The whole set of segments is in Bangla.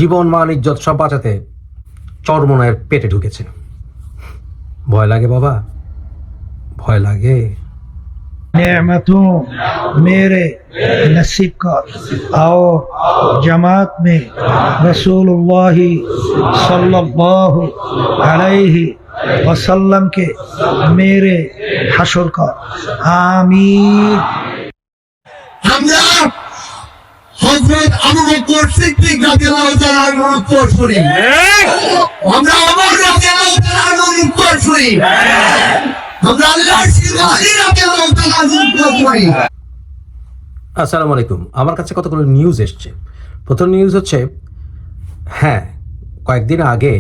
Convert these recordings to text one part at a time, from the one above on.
জীবন মান ইজ্জত সব বাঁচাতে চরমোনায়ের পেটে ঢুকেছে। ভয় লাগে বাবা, ভয় লাগে। नेमतों मेरे नसीब का आओ जमात में रसूलुल्लाह सल्लल्लाहु अलैहि वसल्लम के मेरे हशर का आमीन। আমরা হযরত আবু বকর সিদ্দিক রাদিয়াল্লাহু তাআলা আনহুর উত্তরসূরি, আমরা ওমর রাদিয়াল্লাহু তাআলা আনহুর উত্তরসূরি, আমরা আল্লাহর সিফাতি রাদিয়াল্লাহু তাআলা আনহুর উত্তরসূরি। আসসালামু আলাইকুম। আমার কাছে কতগুলো নিউজ এসছে। প্রথম নিউজ হচ্ছে, হ্যাঁ, কয়েকদিন আগে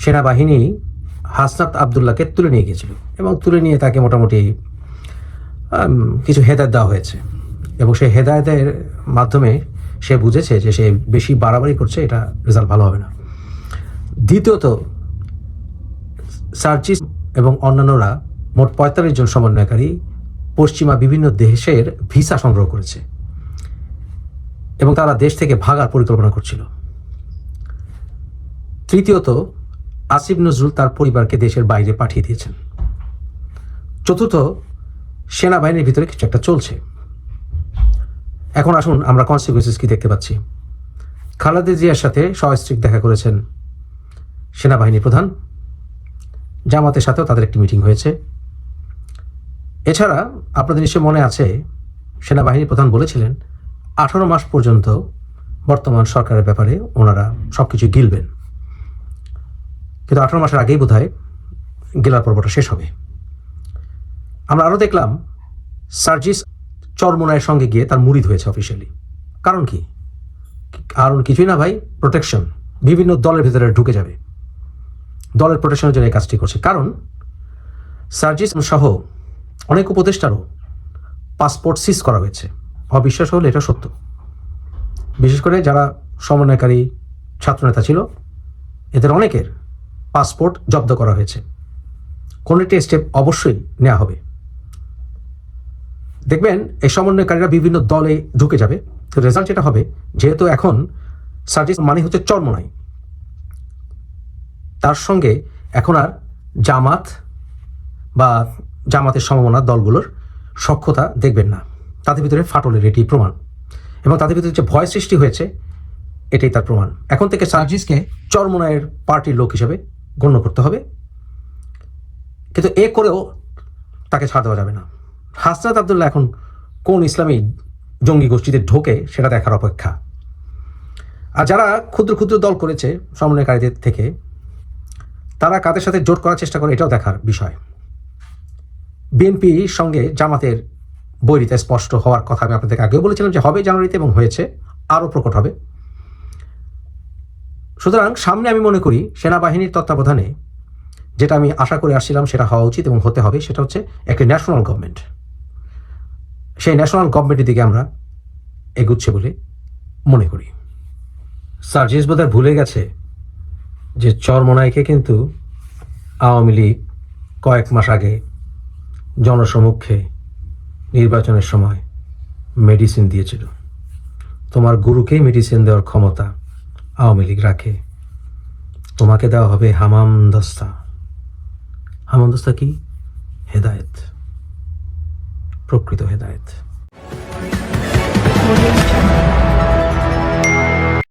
সেনাবাহিনী হাসনাত আবদুল্লাহকে তুলে নিয়ে গিয়েছিল এবং তুলে নিয়ে তাকে মোটামুটি কিছু হেদায়েত দেওয়া হয়েছে এবং সেই হেদায়েতের মাধ্যমে সে বুঝেছে যে সে বেশি বাড়াবাড়ি করছে, এটা রেজাল্ট ভালো হবে না। দ্বিতীয়ত, সার্জিস এবং অন্যান্যরা মোট ৪৫ জন সমন্বয়কারী পশ্চিমা বিভিন্ন দেশের ভিসা সংগ্রহ করেছে এবং তারা দেশ থেকে ভাগার পরিকল্পনা করছিল। তৃতীয়ত, আসিফ নজরুল তার পরিবারকে দেশের বাইরে পাঠিয়ে দিয়েছেন। চতুর্থ, সেনাবাহিনীর ভিতরে কিছু একটা চলছে। এখন আসুন আমরা কনসিকুয়েন্সেস কি দেখতে পাচ্ছি। খালেদা জিয়ার সাথে সস্ত্রীক দেখা করেছেন সেনাবাহিনী প্রধান, জামাতের সাথেও তাদের একটি মিটিং হয়েছে। এছাড়া আপনাদের নিশ্চয় মনে আছে, সেনাবাহিনী প্রধান বলেছিলেন 18 মাস পর্যন্ত বর্তমান সরকারের ব্যাপারে ওনারা সব কিছু গিলবেন, কিন্তু 18 মাসের আগেই বোধহয় গেলার পর্বটা শেষ হবে। আমরা আরও দেখলাম সার্জিস চরমোনায়ের সঙ্গে গিয়ে তার মুরিদ হয়েছে অফিসিয়ালি। কারণ কি? কারণ কিছুই না ভাই, প্রোটেকশন। বিভিন্ন দলের ভিতরে ঢুকে যাবে, দলের প্রোটেকশনের জন্য এই কাজটি করছে। কারণ সার্জিস সহ অনেক উপদেষ্টারও পাসপোর্ট সিজ করা হয়েছে। অবিশ্বাস হলে এটা সত্য। বিশেষ করে যারা সমন্বয়কারী ছাত্রনেতা ছিল, এদের অনেকের পাসপোর্ট জব্দ করা হয়েছে। কোনো একটি স্টেপ অবশ্যই নেওয়া হবে। দেখবেন এই সমন্বয়কারীরা বিভিন্ন দলে ঢুকে যাবে। তো রেজাল্ট যেটা হবে, যেহেতু এখন সার্জিস মানে হচ্ছে চরমোনাই, তার সঙ্গে এখন আর জামাত বা জামাতের সমমনা দলগুলোর সখ্যতা দেখবেন না। তাদের ভিতরে ফাটলের এটি প্রমাণ, এবং তাদের ভিতরে যে ভয় সৃষ্টি হয়েছে এটাই তার প্রমাণ। এখন থেকে সার্জিসকে চরমোনাইয়ের পার্টির লোক হিসেবে গণ্য করতে হবে, কিন্তু এ করেও তাকে ছাড় দেওয়া যাবে না। হাসনাত আবদুল্লাহ এখন কোন ইসলামী জঙ্গি গোষ্ঠীতে ঢোকে সেটা দেখার অপেক্ষা। আর যারা ক্ষুদ্র ক্ষুদ্র দল করেছে সমন্বয়কারীদের থেকে, তারা কাদের সাথে জোট করার চেষ্টা করে এটাও দেখার বিষয়। বিএনপির সঙ্গে জামাতের বৈরিতা স্পষ্ট হওয়ার কথা আমি আপনাদেরকে আগেও বলেছিলাম যে হবে জানুয়ারিতে, এবং হয়েছে, আরও প্রকট হবে। সুতরাং সামনে আমি মনে করি সেনাবাহিনীর তত্ত্বাবধানে যেটা আমি আশা করে আসছিলাম সেটা হওয়া উচিত এবং হতে হবে, সেটা হচ্ছে একটি ন্যাশনাল গভর্নমেন্ট। সেই ন্যাশনাল গভর্নমেন্টের দিকে আমরা এগুচ্ছে বলে মনে করি। সার্জিস বোধহয় ভুলে গেছে যে চরমোনাইকে কিন্তু আওয়ামী লীগ কয়েক মাস আগে জনসমক্ষে নির্বাচনের সময় মেডিসিন দিয়েছিল। তোমার গুরুকেই মেডিসিন দেওয়ার ক্ষমতা আওয়ামী লীগ রাখে, তোমাকে দেওয়া হবে হামামদস্তা। হামামদস্তা কি? হেদায়েত, প্রকৃত হেদায়েত।